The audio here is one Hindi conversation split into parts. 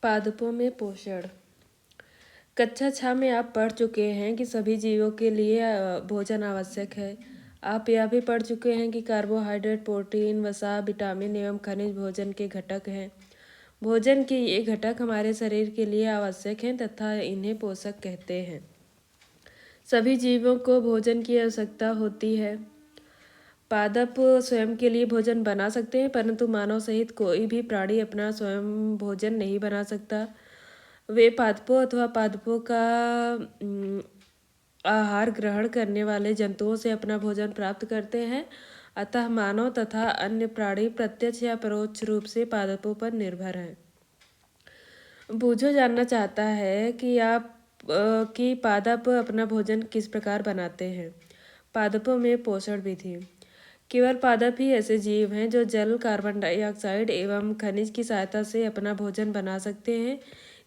पादपों में पोषण। कक्षा 6 में आप पढ़ चुके हैं कि सभी जीवों के लिए भोजन आवश्यक है। आप यह भी पढ़ चुके हैं कि कार्बोहाइड्रेट, प्रोटीन, वसा, विटामिन एवं खनिज भोजन के घटक हैं। भोजन के ये घटक हमारे शरीर के लिए आवश्यक हैं तथा इन्हें पोषक कहते हैं। सभी जीवों को भोजन की आवश्यकता होती है। पादप स्वयं के लिए भोजन बना सकते हैं, परंतु मानव सहित कोई भी प्राणी अपना स्वयं भोजन नहीं बना सकता। वे पादपों अथवा पादपों का आहार ग्रहण करने वाले जंतुओं से अपना भोजन प्राप्त करते हैं। अतः मानव तथा अन्य प्राणी प्रत्यक्ष या परोक्ष रूप से पादपों पर निर्भर हैं। बूझो जानना चाहता है कि कि पादप अपना भोजन किस प्रकार बनाते हैं। पादपों में पोषण विधि। केवल पादप ही ऐसे जीव हैं जो जल, कार्बन डाइऑक्साइड एवं खनिज की सहायता से अपना भोजन बना सकते हैं।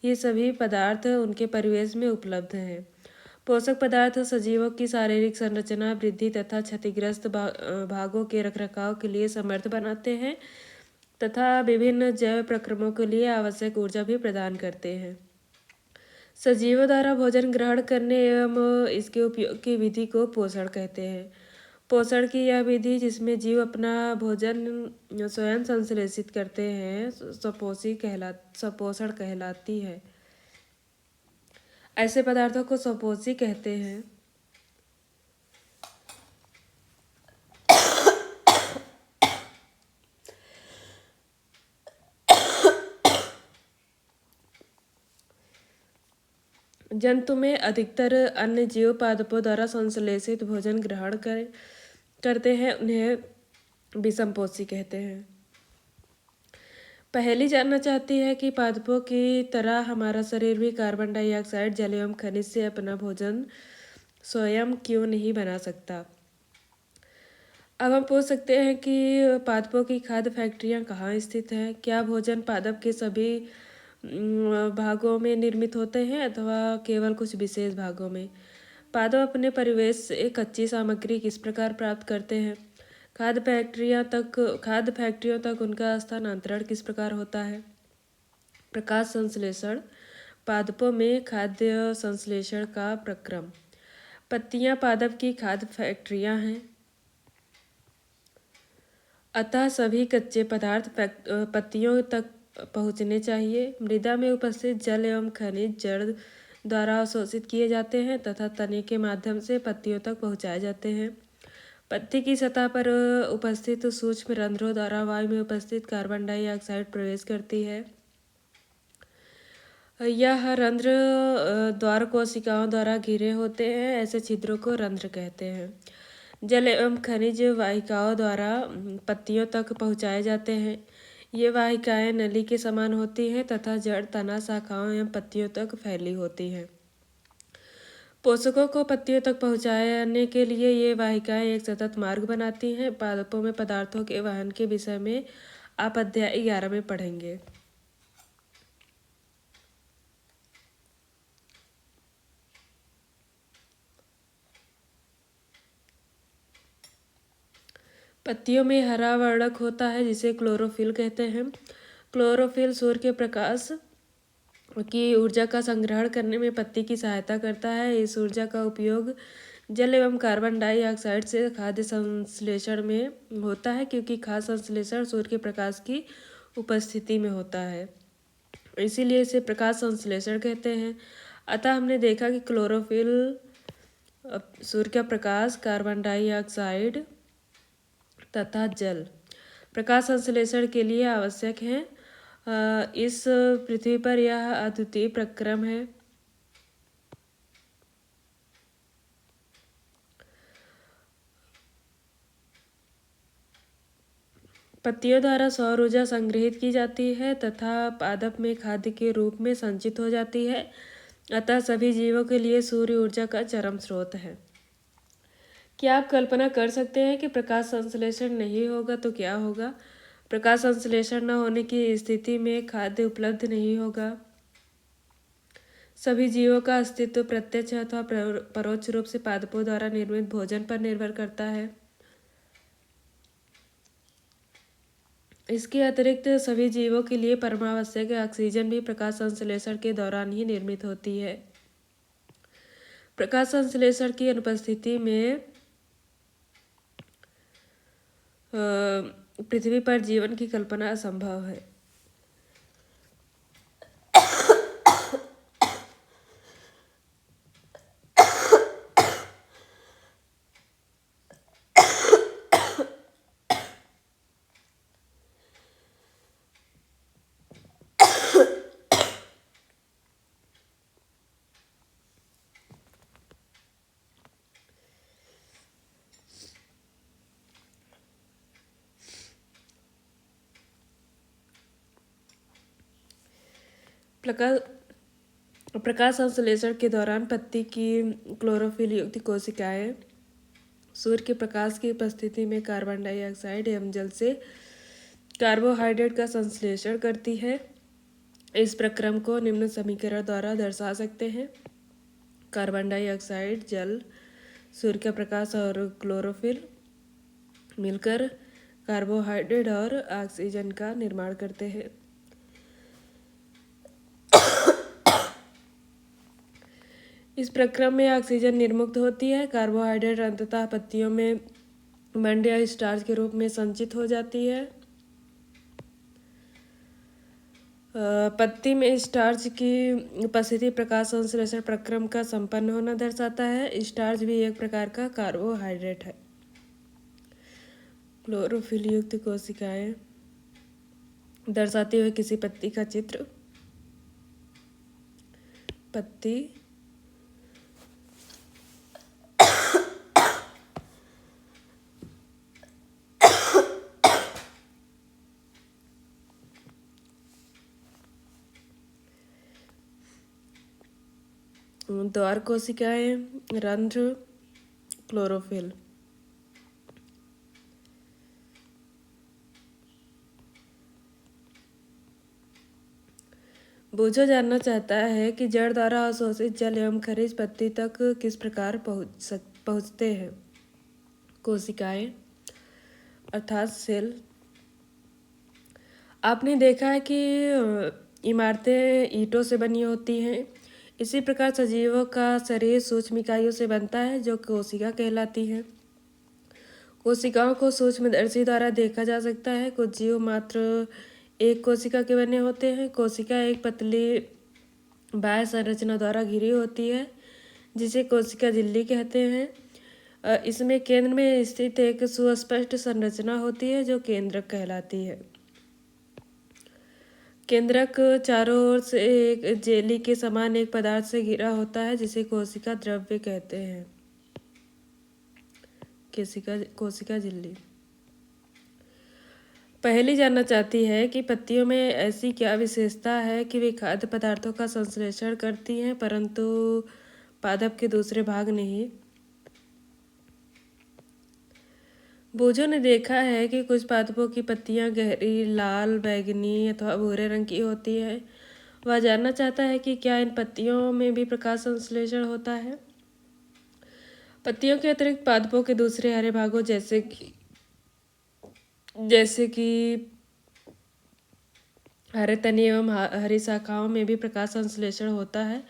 ये सभी पदार्थ उनके परिवेश में उपलब्ध हैं। पोषक पदार्थ सजीवों की शारीरिक संरचना, वृद्धि तथा क्षतिग्रस्त भागों के रखरखाव के लिए समर्थ बनाते हैं तथा विभिन्न जैव प्रक्रमों के लिए आवश्यक ऊर्जा भी प्रदान करते हैं। सजीवों द्वारा भोजन ग्रहण करने एवं इसके उपयोग की विधि को पोषण कहते हैं। पोषण की यह विधि जिसमें जीव अपना भोजन स्वयं संश्लेषित करते हैं स्वपोषण कहलाती है। ऐसे पदार्थों को स्वपोषी कहते हैं। जंतु में अधिकतर अन्य जीव पादपों द्वारा संश्लेषित भोजन ग्रहण करते हैं, उन्हें विषमपोषी कहते हैं। पहेली जानना चाहती है कि पादपों की तरह हमारा शरीर भी कार्बन डाइऑक्साइड, जल एवं खनिज से अपना भोजन स्वयं क्यों नहीं बना सकता। अब हम पूछ सकते हैं कि पादपों की खाद्य फैक्ट्रियां कहाँ स्थित हैं। क्या भोजन पादप के सभी भागों में निर्मित होते हैं अथवा केवल कुछ विशेष भागों में। पादप अपने परिवेश से कच्ची सामग्री किस प्रकार प्राप्त करते हैं। खाद्य फैक्ट्रियों तक उनका स्थानांतरण किस प्रकार होता है। प्रकाश संश्लेषण। पादपों में खाद्य संश्लेषण का प्रक्रम। पत्तियां पादप की खाद्य फैक्ट्रियां हैं, अतः सभी कच्चे पदार्थ पत्तियों तक पहुँचने चाहिए। मृदा में उपस्थित जल एवं खनिज जड़ द्वारा अवशोषित किए जाते हैं तथा तने के माध्यम से पत्तियों तक पहुँचाए जाते हैं। पत्ती की सतह पर उपस्थित सूक्ष्म रंध्रों द्वारा वायु में उपस्थित कार्बन डाइऑक्साइड प्रवेश करती है। यह रंध्र द्वार कोशिकाओं द्वारा घिरे होते हैं। ऐसे छिद्रों को रंध्र कहते हैं। जल एवं खनिज वाहिकाओं द्वारा पत्तियों तक पहुँचाए जाते हैं। ये वाहिकाएं नली के समान होती हैं तथा जड़, तना, शाखाओं एवं पत्तियों तक फैली होती हैं। पोषकों को पत्तियों तक पहुँचाने के लिए ये वाहिकाएं एक सतत मार्ग बनाती हैं। पादपों में पदार्थों के वहन के विषय में आप अध्याय 11 में पढ़ेंगे। पत्तियों में हरा वर्णक होता है जिसे क्लोरोफिल कहते हैं। क्लोरोफिल सूर्य के प्रकाश की ऊर्जा का संग्रहण करने में पत्ती की सहायता करता है। इस ऊर्जा का उपयोग जल एवं कार्बन डाइऑक्साइड से खाद्य संश्लेषण में होता है, क्योंकि खाद्य संश्लेषण सूर्य के प्रकाश की उपस्थिति में होता है, इसीलिए इसे प्रकाश संश्लेषण कहते हैं। अतः हमने देखा कि क्लोरोफिल सूर्य का प्रकाश, कार्बन डाइऑक्साइड तथा जल प्रकाश संश्लेषण के लिए आवश्यक है। इस पृथ्वी पर यह अद्वितीय प्रक्रम है। पत्तियों द्वारा सौर ऊर्जा संग्रहित की जाती है तथा पादप में खाद्य के रूप में संचित हो जाती है। अतः सभी जीवों के लिए सूर्य ऊर्जा का चरम स्रोत है। क्या आप कल्पना कर सकते हैं कि प्रकाश संश्लेषण नहीं होगा तो क्या होगा। प्रकाश संश्लेषण न होने की स्थिति में खाद्य उपलब्ध नहीं होगा। सभी जीवों का अस्तित्व प्रत्यक्ष अथवा परोक्ष रूप से पादपों द्वारा निर्मित भोजन पर निर्भर करता है। इसके अतिरिक्त सभी जीवों के लिए परमावश्यक ऑक्सीजन भी प्रकाश संश्लेषण के दौरान ही निर्मित होती है। प्रकाश संश्लेषण की अनुपस्थिति में पृथ्वी पर जीवन की कल्पना असंभव है। प्रकाश संश्लेषण के दौरान पत्ती की क्लोरोफिल युक्त कोशिकाएं सूर्य के प्रकाश की उपस्थिति में कार्बन डाइऑक्साइड एवं जल से कार्बोहाइड्रेट का संश्लेषण करती है। इस प्रक्रम को निम्न समीकरण द्वारा दर्शा सकते हैं। कार्बन डाइऑक्साइड, जल, सूर्य का प्रकाश और क्लोरोफिल मिलकर कार्बोहाइड्रेट और ऑक्सीजन का निर्माण करते हैं। इस प्रक्रम में ऑक्सीजन निर्मुक्त होती है। कार्बोहाइड्रेट अंततः पत्तियों में मंड या स्टार्च के रूप में संचित हो जाती है। पत्ती में स्टार्च की उपस्थिति प्रकाश संश्लेषण प्रक्रम का संपन्न होना दर्शाता है। स्टार्च भी एक प्रकार का कार्बोहाइड्रेट है। क्लोरोफिल युक्त कोशिकाएं दर्शाते हुए किसी पत्ती का चित्र। पत्ती द्वार कोशिकाएं, रंध्र, क्लोरोफिल। बूझो जानना चाहता है कि जड़ द्वारा अवशोषित जल एवं खनिज पत्ती तक किस प्रकार पहुँचते हैं। कोशिकाएं अर्थात सेल। आपने देखा है कि इमारतें ईंटों से बनी होती हैं। इसी प्रकार सजीवों का शरीर सूक्ष्म इकाइयों से बनता है जो कोशिका कहलाती है। कोशिकाओं को सूक्ष्मदर्शी द्वारा देखा जा सकता है। कुछ जीव मात्र एक कोशिका के बने होते हैं। कोशिका एक पतली बाह्य संरचना द्वारा घिरी होती है जिसे कोशिका झिल्ली कहते हैं। इसमें केंद्र में स्थित एक सुस्पष्ट संरचना होती है जो केंद्रक कहलाती है। केंद्रक चारों ओर से एक जेली के समान एक पदार्थ से घिरा होता है जिसे कोशिका द्रव्य कहते हैं। कोशिका झिल्ली। पहली जानना चाहती है कि पत्तियों में ऐसी क्या विशेषता है कि वे खाद्य पदार्थों का संश्लेषण करती हैं परंतु पादप के दूसरे भाग नहीं। बूझो ने देखा है कि कुछ पादपों की पत्तियां गहरी लाल, बैगनी अथवा भूरे रंग की होती है। वह जानना चाहता है कि क्या इन पत्तियों में भी प्रकाश संश्लेषण होता है। पत्तियों के अतिरिक्त पादपों के दूसरे हरे भागों जैसे कि हरे तने एवं हरी शाखाओं में भी प्रकाश संश्लेषण होता है।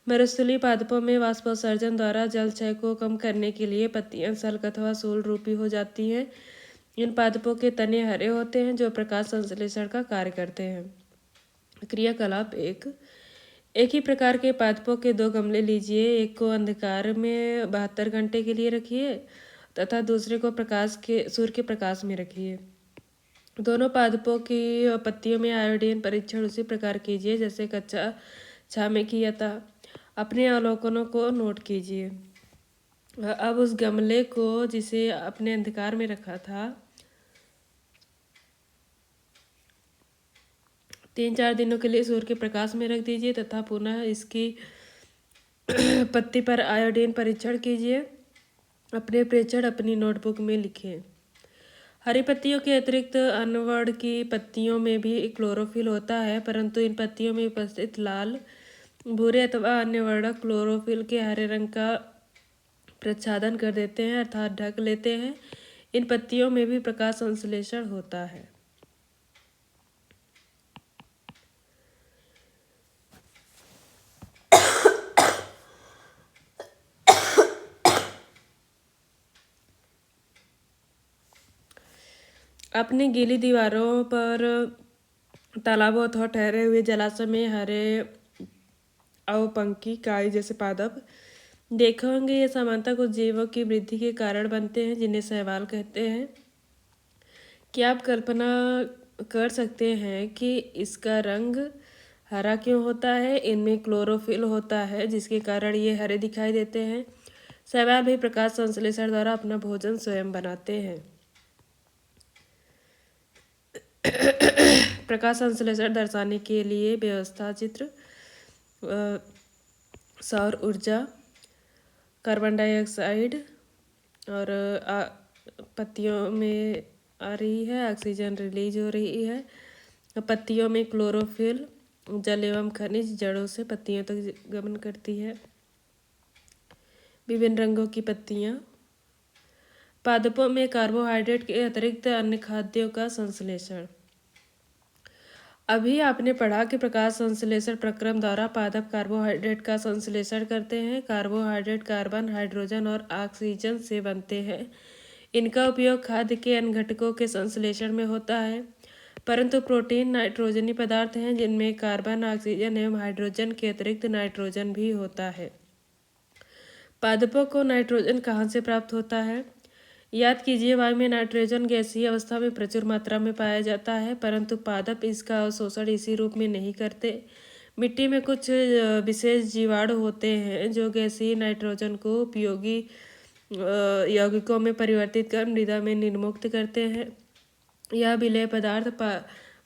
मरुस्थलीय पादपों में वाष्पोत्सर्जन द्वारा जल क्षय को कम करने के लिए पत्तियां सल्क अथवा शूल रूपी हो जाती हैं। इन पादपों के तने हरे होते हैं जो प्रकाश संश्लेषण का कार्य करते हैं। क्रियाकलाप एक ही प्रकार के पादपों के 2 गमले लीजिए। एक को अंधकार में 72 घंटे के लिए रखिए तथा दूसरे को सूर्य के प्रकाश में रखिए। दोनों पादपों की पत्तियों में आयोडीन परीक्षण उसी प्रकार कीजिए जैसे कच्चा छा में किया था। अपने अवलोकनों को नोट कीजिए। अब उस गमले को जिसे अपने अंधकार में रखा था 3-4 दिनों के लिए सूर्य के प्रकाश में रख दीजिए तथा पुनः इसकी पत्ती पर आयोडीन परीक्षण कीजिए। अपने प्रेक्षण अपनी नोटबुक में लिखें। हरी पत्तियों के अतिरिक्त अनवर्ण की पत्तियों में भी क्लोरोफिल होता है परंतु इन पत्तियों में उपस्थित लाल, भूरे अथवा अन्य वर्णक क्लोरोफिल के हरे रंग का प्रच्छादन कर देते हैं अर्थात ढक लेते हैं। इन पत्तियों में भी प्रकाश संश्लेषण होता है। अपनी गीली दीवारों पर तालाबों अथवा ठहरे हुए जलाशय में हरे अवपंखी काई जैसे पादप देखे होंगे। ये सामान्यतः कुछ जीवों की वृद्धि के कारण बनते हैं जिन्हें शैवाल कहते हैं। क्या आप कल्पना कर सकते हैं कि इसका रंग हरा क्यों होता है? इनमें क्लोरोफिल होता है जिसके कारण ये हरे दिखाई देते हैं। शैवाल भी प्रकाश संश्लेषण द्वारा अपना भोजन स्वयं बनाते हैं। प्रकाश संश्लेषण दर्शाने के लिए व्यवस्था चित्र सौर ऊर्जा, कार्बन डाइऑक्साइड और पत्तियों में आ रही है, ऑक्सीजन रिलीज हो रही है। पत्तियों में क्लोरोफिल, जल एवं खनिज जड़ों से पत्तियों तक गमन करती है। विभिन्न रंगों की पत्तियां। पादपों में कार्बोहाइड्रेट के अतिरिक्त अन्य खाद्यों का संश्लेषण। अभी आपने पढ़ा कि प्रकाश संश्लेषण प्रक्रम द्वारा पादप कार्बोहाइड्रेट का संश्लेषण करते हैं। कार्बोहाइड्रेट कार्बन, हाइड्रोजन और ऑक्सीजन से बनते हैं। इनका उपयोग खाद्य के अन्य घटकों के संश्लेषण में होता है। परंतु प्रोटीन नाइट्रोजनी पदार्थ हैं जिनमें कार्बन, ऑक्सीजन एवं हाइड्रोजन के अतिरिक्त नाइट्रोजन भी होता है। पादपों को नाइट्रोजन कहाँ से प्राप्त होता है? याद कीजिए, वायु में नाइट्रोजन गैसीय अवस्था में प्रचुर मात्रा में पाया जाता है, परंतु पादप इसका अवशोषण इसी रूप में नहीं करते। मिट्टी में कुछ विशेष जीवाणु होते हैं जो गैसीय नाइट्रोजन को उपयोगी यौगिकों में परिवर्तित कर मृदा में निर्मुक्त करते हैं। यह विलेय पदार्थ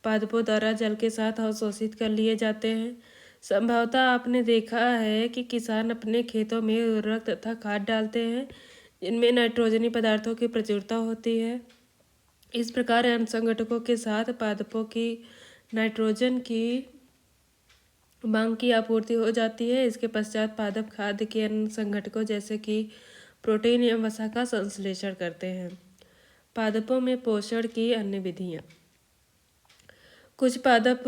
पादपों द्वारा जल के साथ अवशोषित कर लिए जाते हैं। संभवतः आपने देखा है कि किसान अपने खेतों में उर्वरक तथा खाद डालते हैं जिनमें नाइट्रोजनी पदार्थों की प्रचुरता होती है। इस प्रकार अन्य संगठकों के साथ पादपों की नाइट्रोजन की मांग की आपूर्ति हो जाती है। इसके पश्चात पादप खाद्य के अन्य संगठकों जैसे कि प्रोटीन एवं वसा का संश्लेषण करते हैं। पादपों में पोषण की अन्य विधियाँ। कुछ पादप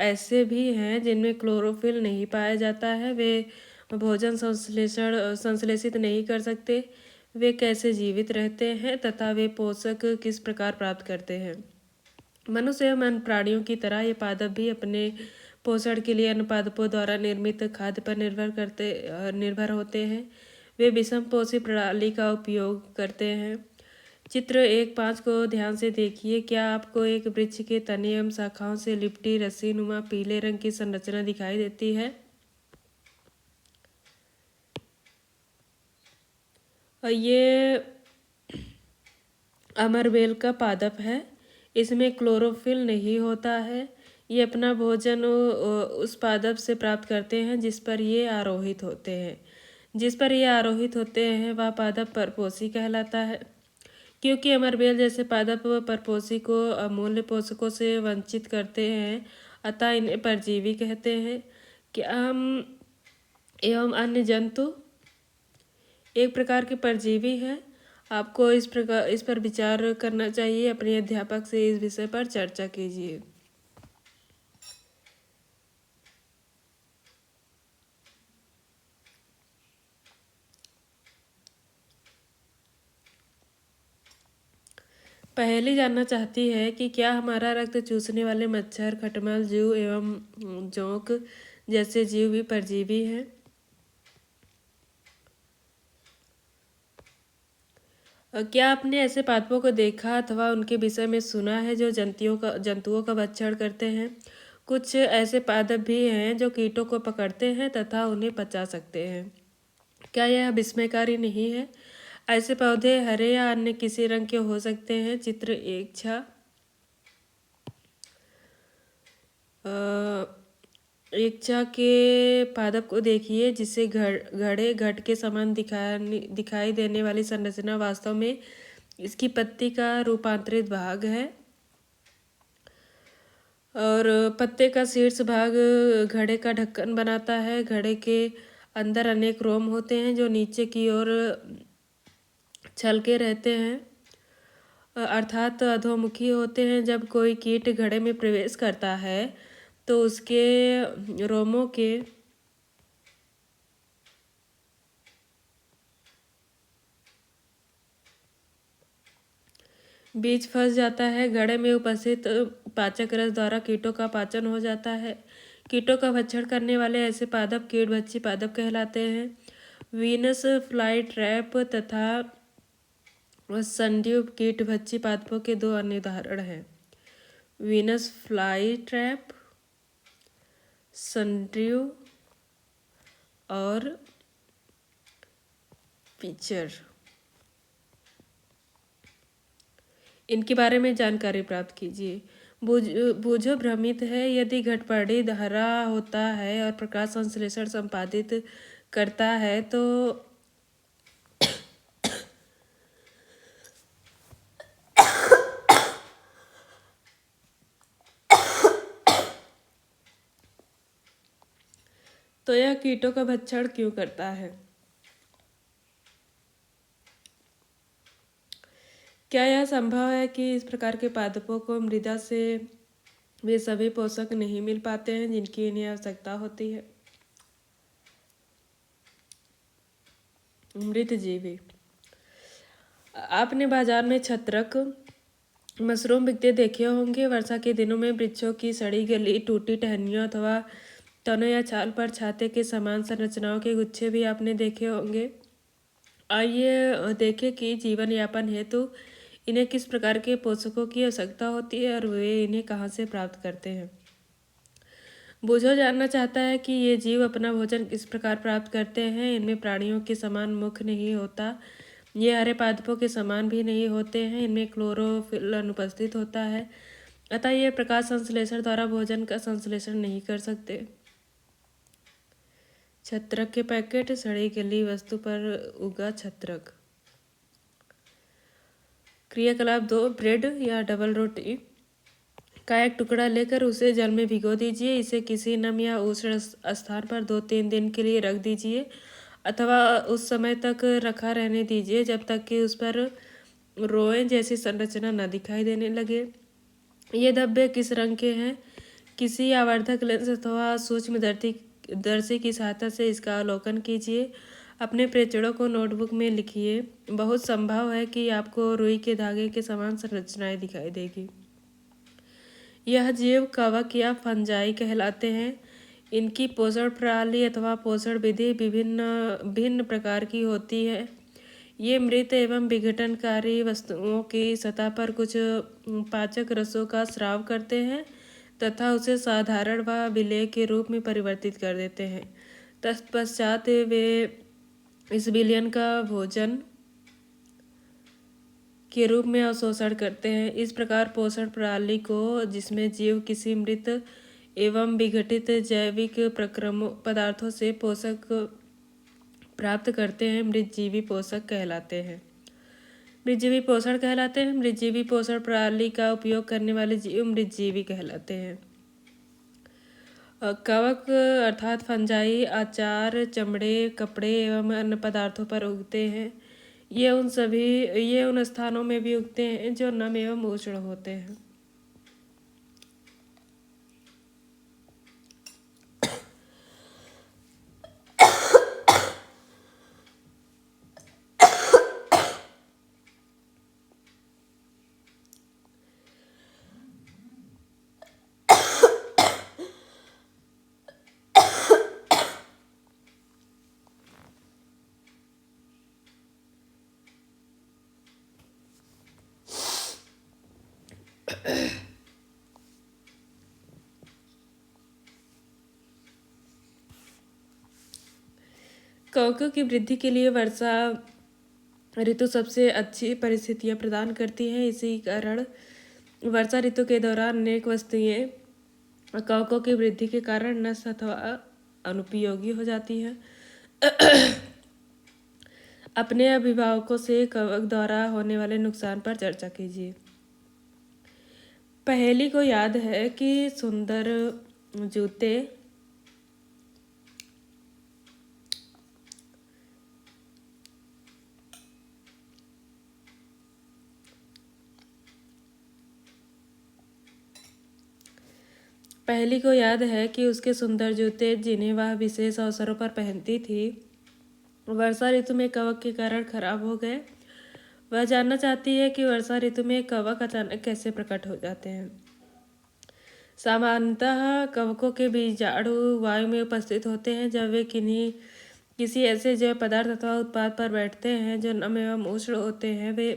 ऐसे भी हैं जिनमें क्लोरोफिल नहीं पाया जाता है। वे भोजन संश्लेषित नहीं कर सकते। वे कैसे जीवित रहते हैं तथा वे पोषक किस प्रकार प्राप्त करते हैं? मनुष्य एवं अन्य प्राणियों की तरह ये पादप भी अपने पोषण के लिए अन्य पादपों द्वारा निर्मित खाद्य पर निर्भर होते हैं। वे विषम पोषी प्रणाली का उपयोग करते हैं। चित्र 1.5 को ध्यान से देखिए। क्या आपको एक वृक्ष के तने एवं शाखाओं से लिपटी रस्सी नुमा पीले रंग की संरचना दिखाई देती है? ये अमरबेल का पादप है। इसमें क्लोरोफिल नहीं होता है। ये अपना भोजन उस पादप से प्राप्त करते हैं जिस पर ये आरोहित होते हैं। वह पादप परपोषी कहलाता है। क्योंकि अमरबेल जैसे पादप परपोषी को अमूल्य पोषकों से वंचित करते हैं, अतः इन्हें परजीवी कहते हैं। क्या हम एवं अन्य जंतु एक प्रकार के परजीवी हैं? आपको इस पर विचार करना चाहिए। अपने अध्यापक से इस विषय पर चर्चा कीजिए। पहेली जानना चाहती है कि क्या हमारा रक्त चूसने वाले मच्छर, खटमल, जूं एवं जोंक जैसे जीव भी परजीवी हैं? क्या आपने ऐसे पादपों को देखा अथवा उनके विषय में सुना है जो जंतुओं का भक्षण करते हैं? कुछ ऐसे पादप भी हैं जो कीटों को पकड़ते हैं तथा उन्हें पचा सकते हैं। क्या यह विस्मयकारी नहीं है? ऐसे पौधे हरे या अन्य किसी रंग के हो सकते हैं। चित्र 1 एकचा के पादप को देखिए जिसे घड़े घट के समान दिखाई देने वाली संरचना वास्तव में इसकी पत्ती का रूपांतरित भाग है। और पत्ते का शीर्ष भाग घड़े का ढक्कन बनाता है। घड़े के अंदर अनेक रोम होते हैं जो नीचे की ओर छलके रहते हैं अर्थात अधोमुखी होते हैं। जब कोई कीट घड़े में प्रवेश करता है तो उसके रोमों के बीज फंस जाता है। घड़े में उपस्थित पाचक रस द्वारा कीटों का पाचन हो जाता है। कीटों का भक्षण करने वाले ऐसे पादप कीटभक्षी पादप कहलाते हैं। वीनस फ्लाई ट्रैप तथा संड्यू कीटभक्षी पादपों के दो अन्य उदाहरण हैं। वीनस फ्लाई ट्रैप, संड्यू और पिचर, इनके बारे में जानकारी प्राप्त कीजिए। बूझो भ्रमित है। यदि घटपटी हरा होता है और प्रकाश संश्लेषण संपादित करता है तो यह कीटों का भक्षण क्यों करता है? क्या यह संभव है कि इस प्रकार के पादपों को मृदा से वे सभी पोषक नहीं मिल पाते हैं जिनकी इन्हें आवश्यकता होती है? मृत जीवी। आपने बाजार में छत्रक मशरूम बिकते देखे होंगे। वर्षा के दिनों में वृक्षों की सड़ी गली टूटी टहनियों अथवा तनों या छाल पर छाते के समान संरचनाओं के गुच्छे भी आपने देखे होंगे। आइए देखें कि जीवन यापन हेतु इन्हें किस प्रकार के पोषकों की आवश्यकता होती है और वे इन्हें कहाँ से प्राप्त करते हैं। बूझो जानना चाहता है कि ये जीव अपना भोजन किस प्रकार प्राप्त करते हैं। इनमें प्राणियों के समान मुख नहीं होता। ये हरे पादपों के समान भी नहीं होते हैं। इनमें क्लोरोफिल अनुपस्थित होता है, अतः ये प्रकाश संश्लेषण द्वारा भोजन का संश्लेषण नहीं कर सकते। छत्रक के पैकेट, सड़ी गली वस्तु पर उगा छत्रक। क्रियाकलाप 2, ब्रेड या डबल रोटी का एक टुकड़ा लेकर उसे जल में भिगो दीजिए। इसे किसी नम या उष्ण स्थान पर 2-3 दिन के लिए रख दीजिए अथवा उस समय तक रखा रहने दीजिए जब तक कि उस पर रोए जैसी संरचना न दिखाई देने लगे। ये धब्बे किस रंग के हैं? किसी आवर्धक लेंस अथवा सूक्ष्मदर्शी की सहायता से इसका अवलोकन कीजिए। अपने प्रेक्षणों को नोटबुक में लिखिए। बहुत संभव है कि आपको रुई के धागे के समान संरचनाएं दिखाई देगी। यह जीव कवक या फंजाई कहलाते हैं। इनकी पोषण प्रणाली अथवा पोषण विधि भिन्न प्रकार की होती है। ये मृत एवं विघटनकारी वस्तुओं की सतह पर कुछ पाचक रसों का स्राव करते हैं तथा उसे साधारण व विलेय के रूप में परिवर्तित कर देते हैं। तत्पश्चात वे इस विलयन का भोजन के रूप में अवशोषण करते हैं। इस प्रकार पोषण प्रणाली को, जिसमें जीव किसी मृत एवं विघटित जैविक पदार्थों से पोषक प्राप्त करते हैं, मृतजीवी पोषक कहलाते हैं। मृतजीवी पोषण कहलाते हैं। मृतजीवी पोषण प्रणाली का उपयोग करने वाले जीव मृतजीवी कहलाते हैं। कवक अर्थात फंजाई आचार, चमड़े, कपड़े एवं अन्य पदार्थों पर उगते हैं। ये उन स्थानों में भी उगते हैं जो नम एवं उष्ण होते हैं। कवकों की वृद्धि के लिए वर्षा ऋतु सबसे अच्छी परिस्थितियां प्रदान करती है। इसी कारण वर्षा ऋतु के दौरान अनेक वस्तुएं कवकों की वृद्धि के कारण नष्ट अथवा अनुपयोगी हो जाती है। अपने अभिभावकों से कवक द्वारा होने वाले नुकसान पर चर्चा कीजिए। पहेली को याद है कि सुंदर जूते पहेली को याद है कि उसके सुंदर जूते, जिन्हें वह विशेष अवसरों पर पहनती थी, वर्षा ऋतु में कवक के कारण खराब हो गए। वह जानना चाहती है कि वर्षा ऋतु में कवक अचानक कैसे प्रकट हो जाते हैं। सामान्यतः कवकों के बीजाणु वायु में उपस्थित होते हैं जब वे किसी ऐसे जैव पदार्थ अथवा उत्पाद पर बैठते हैं जो नम एवं उष्ण होते हैं। वे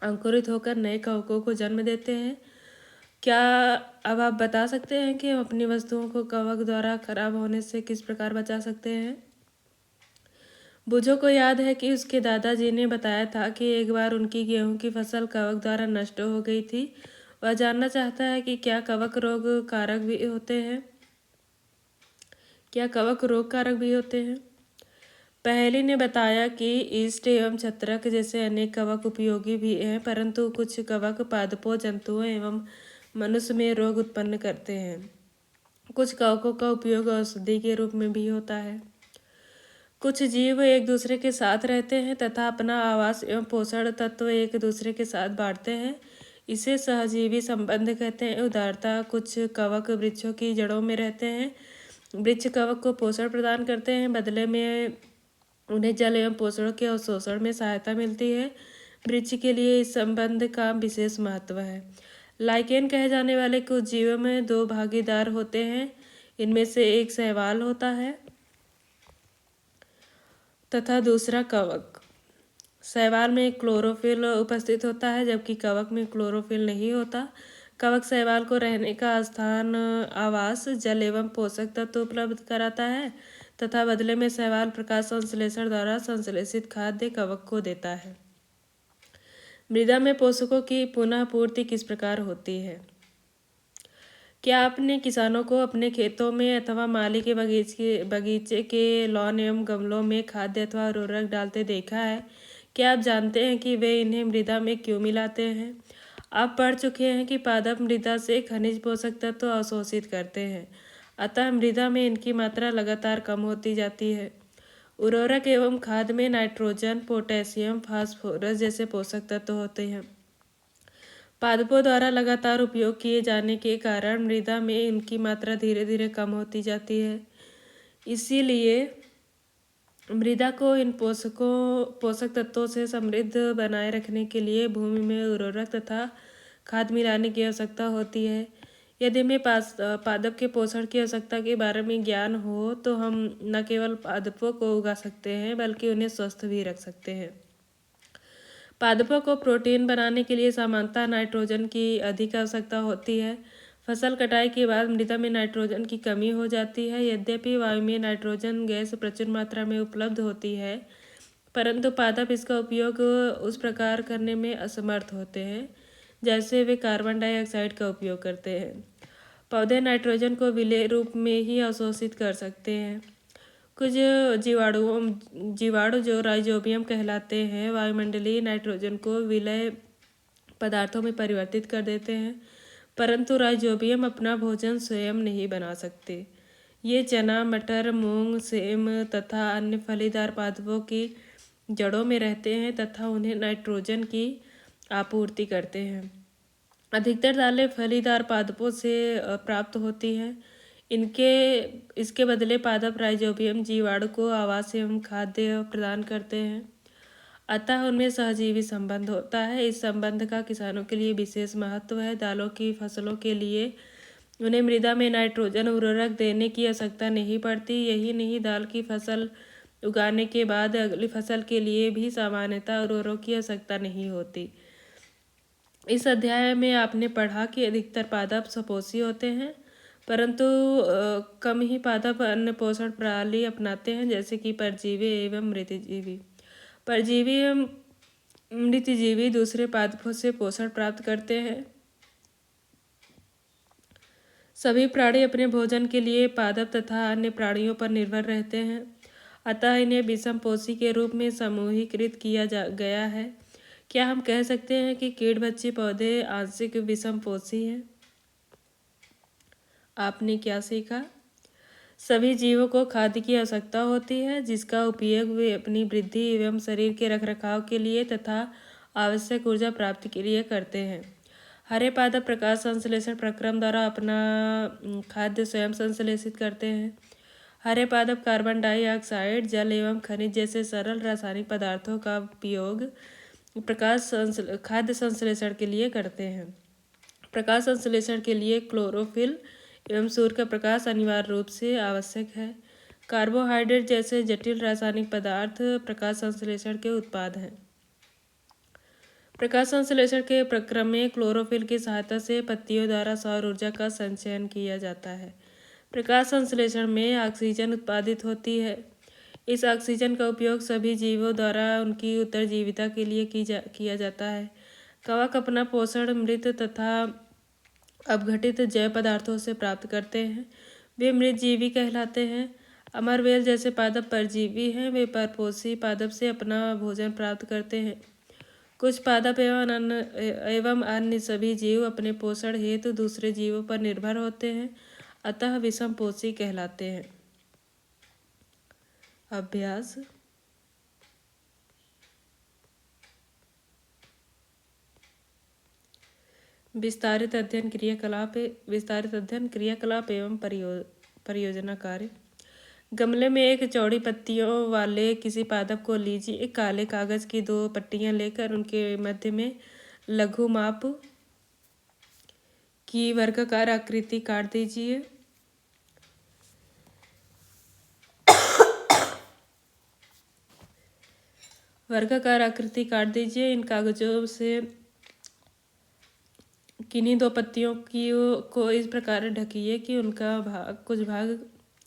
अंकुरित होकर नए कवकों को जन्म देते हैं। क्या अब आप बता सकते हैं कि हम अपनी वस्तुओं को कवक द्वारा खराब होने से किस प्रकार बचा सकते हैं? बुझो को याद है कि उसके दादाजी ने बताया था कि एक बार उनकी गेहूं की फसल कवक द्वारा नष्ट हो गई थी। वह जानना चाहता है कि क्या कवक रोग कारक भी होते हैं? पहेली ने बताया कि ईस्ट एवं छत्रक जैसे अनेक कवक उपयोगी भी हैं, परंतु कुछ कवक पादपों, जंतुओं एवं मनुष्य में रोग उत्पन्न करते हैं। कुछ कवकों का उपयोग औषधि के रूप में भी होता है। कुछ जीव एक दूसरे के साथ रहते हैं तथा अपना आवास एवं पोषण तत्व एक दूसरे के साथ बांटते हैं। इसे सहजीवी संबंध कहते हैं। उदाहरता, कुछ कवक वृक्षों की जड़ों में रहते हैं। वृक्ष कवक को पोषण प्रदान करते हैं, बदले में उन्हें जल एवं पोषण के अवशोषण में सहायता मिलती है। वृक्ष के लिए इस संबंध का विशेष महत्व है। लाइकेन कहे जाने वाले कुछ जीवों में दो भागीदार होते हैं। इनमें से एक शैवाल होता है तथा दूसरा कवक। शैवाल में क्लोरोफिल उपस्थित होता है जबकि कवक में क्लोरोफिल नहीं होता। कवक शैवाल को रहने का स्थान, आवास, जल एवं पोषक तत्व उपलब्ध कराता है तथा बदले में शैवाल प्रकाश संश्लेषण द्वारा संश्लेषित खाद्य कवक को देता है। मृदा में पोषकों की पुनः पूर्ति किस प्रकार होती है? क्या आपने किसानों को अपने खेतों में अथवा माली के बगीचे के लॉन एवं गमलों में खाद्य अथवा उर्वरक डालते देखा है? क्या आप जानते हैं कि वे इन्हें मृदा में क्यों मिलाते हैं? आप पढ़ चुके हैं कि पादप मृदा से खनिज पोषक तत्व अवशोषित करते हैं, अतः मृदा में इनकी मात्रा लगातार कम होती जाती है। उर्वरक एवं खाद में नाइट्रोजन, पोटेशियम, फास्फोरस जैसे पोषक तत्व होते हैं। पादपों द्वारा लगातार उपयोग किए जाने के कारण मृदा में इनकी मात्रा धीरे धीरे कम होती जाती है। इसीलिए मृदा को इन पोषक तत्वों से समृद्ध बनाए रखने के लिए भूमि में उर्वरक तथा खाद मिलाने की आवश्यकता होती है। यदि हमें पादप के पोषण की आवश्यकता के बारे में ज्ञान हो तो हम न केवल पादपों को उगा सकते हैं बल्कि उन्हें स्वस्थ भी रख सकते हैं। पादपों को प्रोटीन बनाने के लिए सामान्यतः नाइट्रोजन की अधिक आवश्यकता होती है। फसल कटाई के बाद मृदा में नाइट्रोजन की कमी हो जाती है। यद्यपि वायु में नाइट्रोजन गैस प्रचुर मात्रा में उपलब्ध होती है, परंतु पादप इसका उपयोग उस प्रकार करने में असमर्थ होते हैं जैसे वे कार्बन डाइऑक्साइड का उपयोग करते हैं। पौधे नाइट्रोजन को विलेय रूप में ही अवशोषित कर सकते हैं। कुछ जीवाणु जो राइजोबियम कहलाते हैं, वायुमंडलीय नाइट्रोजन को विलेय पदार्थों में परिवर्तित कर देते हैं, परंतु राइजोबियम अपना भोजन स्वयं नहीं बना सकते। ये चना, मटर, मूंग, सेम तथा अन्य फलीदार पादपों की जड़ों में रहते हैं तथा उन्हें नाइट्रोजन की आपूर्ति करते हैं। अधिकतर दालें फलीदार पादपों से प्राप्त होती हैं। इसके बदले पादप राइजोबियम जीवाणु को आवास एवं खाद्य प्रदान करते हैं, अतः उनमें सहजीवी संबंध होता है। इस संबंध का किसानों के लिए विशेष महत्व है। दालों की फसलों के लिए उन्हें मृदा में नाइट्रोजन उर्वरक देने की आवश्यकता नहीं पड़ती। यही नहीं, दाल की फसल उगाने के बाद अगली फसल के लिए भी सामान्यतः उर्वरकों की आवश्यकता नहीं होती। इस अध्याय में आपने पढ़ा कि अधिकतर पादप सपोषी होते हैं, परंतु कम ही पादप अन्य पोषण प्रणाली अपनाते हैं, जैसे कि परजीवी एवं मृतजीवी। परजीवी एवं मृतजीवी दूसरे पादपों से पोषण प्राप्त करते हैं। सभी प्राणी अपने भोजन के लिए पादप तथा अन्य प्राणियों पर निर्भर रहते हैं, अतः इन्हें विषमपोषी के रूप में समूहीकृत किया गया है। क्या हम कह सकते हैं कि कीड़भक्षी पौधे आंशिक विषमपोषी हैं? आपने क्या सीखा? सभी जीवों को खाद्य की आवश्यकता होती है, जिसका उपयोग वे अपनी वृद्धि एवं शरीर के रखरखाव के लिए तथा आवश्यक ऊर्जा प्राप्ति के लिए करते हैं। हरे पादप प्रकाश संश्लेषण प्रक्रम द्वारा अपना खाद्य स्वयं संश्लेषित करते हैं। हरे पादप कार्बन डाइऑक्साइड, जल एवं खनिज जैसे सरल रासायनिक पदार्थों का उपयोग खाद्य संश्लेषण के लिए करते हैं। प्रकाश संश्लेषण के लिए क्लोरोफिल एवं सूर्य का प्रकाश अनिवार्य रूप से आवश्यक है। कार्बोहाइड्रेट जैसे जटिल रासायनिक पदार्थ प्रकाश संश्लेषण के उत्पाद हैं। प्रकाश संश्लेषण के प्रक्रम में क्लोरोफिल की सहायता से पत्तियों द्वारा सौर ऊर्जा का संचयन किया जाता है। प्रकाश संश्लेषण में ऑक्सीजन उत्पादित होती है। इस ऑक्सीजन का उपयोग सभी जीवों द्वारा उनकी उत्तरजीविता के लिए किया जाता है। कवक अपना पोषण मृत तथा अपघटित जैव पदार्थों से प्राप्त करते हैं। वे मृतजीवी कहलाते हैं। अमरवेल जैसे पादप परजीवी हैं। वे परपोषी पादप से अपना भोजन प्राप्त करते हैं। कुछ पादप एवं अन्य सभी जीव अपने पोषण हेतु दूसरे जीवों पर निर्भर होते हैं, अतः विषमपोषी कहलाते हैं। अभ्यास। विस्तारित अध्ययन क्रियाकलाप एवं परियोजना कार्य। गमले में एक चौड़ी पत्तियों वाले किसी पादप को लीजिए। एक काले कागज की 2 पट्टियां लेकर उनके मध्य में लघु माप की वर्गाकार आकृति काट दीजिए। वर्गाकार आकृति काट दीजिए। इन कागजों से किन्हीं 2 पत्तियों को इस प्रकार ढकिए कि उनका कुछ भाग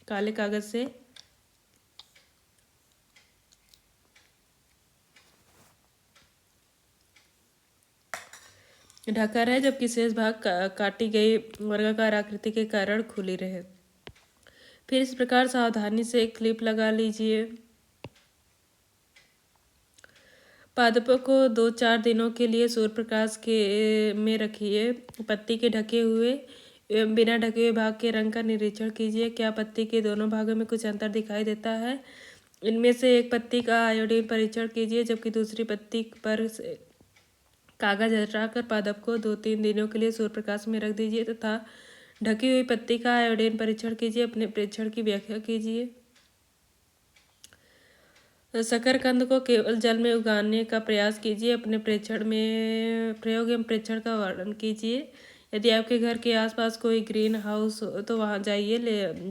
काले कागज से ढका रहे, जबकि शेष भाग काटी गई वर्गाकार आकृति के कारण खुली रहे। फिर इस प्रकार सावधानी से एक क्लिप लगा लीजिए। पादपों को 2-4 दिनों के लिए सूर्य प्रकाश में रखिए। पत्ती के ढके हुए एवं बिना ढके हुए भाग के रंग का निरीक्षण कीजिए। क्या पत्ती के दोनों भागों में कुछ अंतर दिखाई देता है? इनमें से एक पत्ती का आयोडीन परीक्षण कीजिए, जबकि दूसरी पत्ती पर कागज हटाकर पादप को 2-3 दिनों के लिए सूर्य प्रकाश में रख दीजिए तथा ढकी हुई पत्ती का आयोडीन परीक्षण कीजिए। अपने परीक्षण की व्याख्या कीजिए। शकरकंद को केवल जल में उगाने का प्रयास कीजिए। अपने प्रयोग एवं परीक्षण का वर्णन कीजिए। यदि आपके घर के आसपास कोई ग्रीन हाउस हो तो वहां जाइए,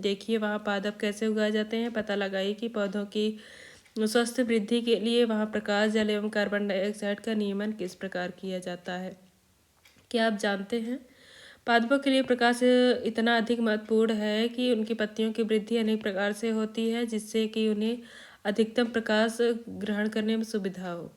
देखिए वहां पादप कैसे उगाए जाते हैं। पता लगाइए कि पौधों की स्वस्थ वृद्धि के लिए वहां प्रकाश, जल एवं कार्बन डाइऑक्साइड का नियमन किस प्रकार किया जाता है। क्या आप जानते हैं पादपों के लिए प्रकाश इतना अधिक महत्वपूर्ण है कि उनकी पत्तियों की वृद्धि अनेक प्रकार से होती है, जिससे कि उन्हें अधिकतम प्रकाश ग्रहण करने में सुविधा हो।